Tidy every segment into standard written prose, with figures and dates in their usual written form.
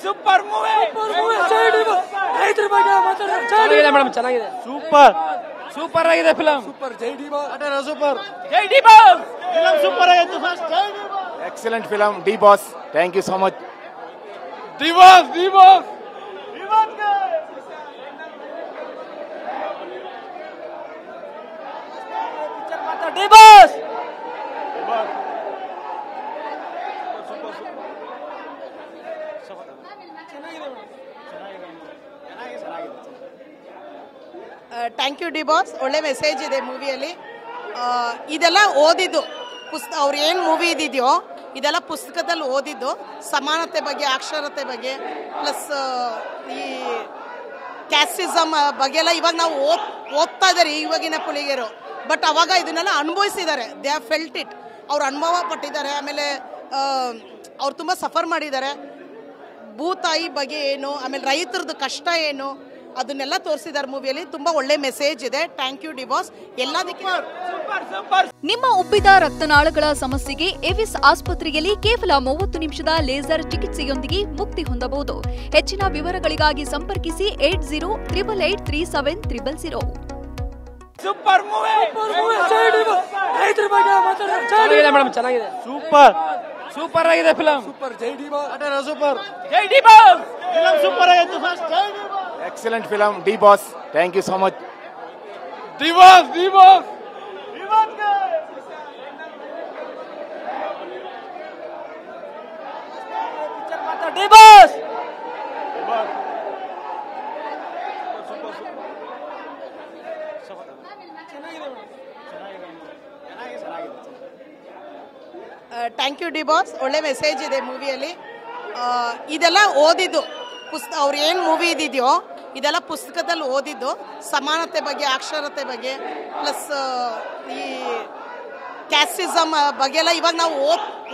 Super movie. Madam ಚೆನ್ನಾಗಿದೆ, super ಆಗಿದೆ film. Super ಆಗಿತ್ತು. Excellent film. D boss, thank you so much. D boss thank you D boss. ಒಳ್ಳೆ message ಇದೆ ಮೂವಿಯಲ್ಲಿ. ಇದೆಲ್ಲ ಓದಿದ್ದು ಅವ್ರು ಏನು ಮೂವಿ ಇದೆಯೋ ಇದೆಲ್ಲ ಪುಸ್ತಕದಲ್ಲಿ ಓದಿದ್ದು. ಸಮಾನತೆ ಬಗ್ಗೆ, ಅಕ್ಷರತೆ ಬಗ್ಗೆ, ಪ್ಲಸ್ ಈ ಕ್ಯಾಸ್ಟಿಸಮ್ ಬಗ್ಗೆ ಎಲ್ಲ ಇವಾಗ ನಾವು ಓದ್ತಾ ಇದ್ದಾರೆ ಇವಾಗಿನ ಪುಳಿಗೆರು. ಬಟ್ ಅವಾಗ ಇದನ್ನೆಲ್ಲ ಅನುಭವಿಸಿದ್ದಾರೆ. They have felt it. ಅವ್ರು ಅನುಭವ ಪಟ್ಟಿದ್ದಾರೆ. ಆಮೇಲೆ ಅವ್ರು ತುಂಬ ಸಫರ್ ಮಾಡಿದ್ದಾರೆ. ಭೂತಾಯಿ ಬಗ್ಗೆ ಏನು, ಆಮೇಲೆ ರೈತರದ್ದು ಕಷ್ಟ ಏನು, ಅದನ್ನೆಲ್ಲ ತೋರಿಸಿದ್ದಾರೆ ಮೂವಿಯಲ್ಲಿ. ತುಂಬಾ ಒಳ್ಳೆ ಮೆಸೇಜ್ ಇದೆ. Thank you D boss. ಎಲ್ಲದಕ್ಕೆ ನಿಮ್ಮ ಉಬ್ಬಿದ ರಕ್ತನಾಳಗಳ ಸಮಸ್ಯೆಗೆ ಎವಿಸ್ ಆಸ್ಪತ್ರೆಯಲ್ಲಿ ಕೇವಲ 30 ನಿಮಿಷದ ಲೇಸರ್ ಚಿಕಿತ್ಸೆಯೊಂದಿಗೆ ಮುಕ್ತಿ ಹೊಂದಬಹುದು. ಹೆಚ್ಚಿನ ವಿವರಗಳಿಗಾಗಿ ಸಂಪರ್ಕಿಸಿ 8088837300. Super movie. ಮೇಡಮ್ ಚೆನ್ನಾಗಿದೆ, ಸೂಪರ್ ಆಗಿದೆ ಫಿಲಂ. ಸೂಪರ್ ಆಗಿತ್ತು. Excellent film. D boss, thank you so much. D boss thank you D boss. ಒಳ್ಳೆ ಮೆಸೇಜ್ ಇದೆ ಮೂವಿಯಲ್ಲಿ. ಇದೆಲ್ಲ ಓದಿದ್ದು ಅವ್ರು ಏನು ಮೂವಿ ಇದೆಯೋ ಇದೆಲ್ಲ ಪುಸ್ತಕದಲ್ಲಿ ಓದಿದ್ದು. ಸಮಾನತೆ ಬಗ್ಗೆ, ಅಕ್ಷರತೆ ಬಗ್ಗೆ, ಪ್ಲಸ್ ಈ ಕ್ಯಾಸ್ಟಿಸಮ್ ಬಗ್ಗೆ ಎಲ್ಲ ಇವಾಗ ನಾವು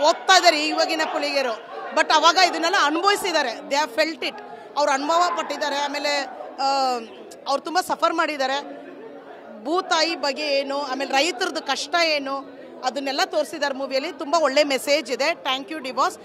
ಓದ್ತಾ ಇದ್ದಾರೆ ಇವಾಗಿನ ಪುಳಿಗೆರು. ಬಟ್ ಅವಾಗ ಇದನ್ನೆಲ್ಲ ಅನುಭವಿಸಿದ್ದಾರೆ. They have felt it. ಅವ್ರು ಅನುಭವ ಪಟ್ಟಿದ್ದಾರೆ. ಆಮೇಲೆ ಅವ್ರು ತುಂಬ ಸಫರ್ ಮಾಡಿದ್ದಾರೆ. ಭೂತಾಯಿ ಬಗ್ಗೆ ಏನು, ಆಮೇಲೆ ರೈತರದ್ದು ಕಷ್ಟ ಏನು, ಅದನ್ನೆಲ್ಲ ತೋರಿಸಿದ್ದಾರೆ ಮೂವಿಯಲ್ಲಿ. ತುಂಬ ಒಳ್ಳೆ ಮೆಸೇಜ್ ಇದೆ. Thank you D boss.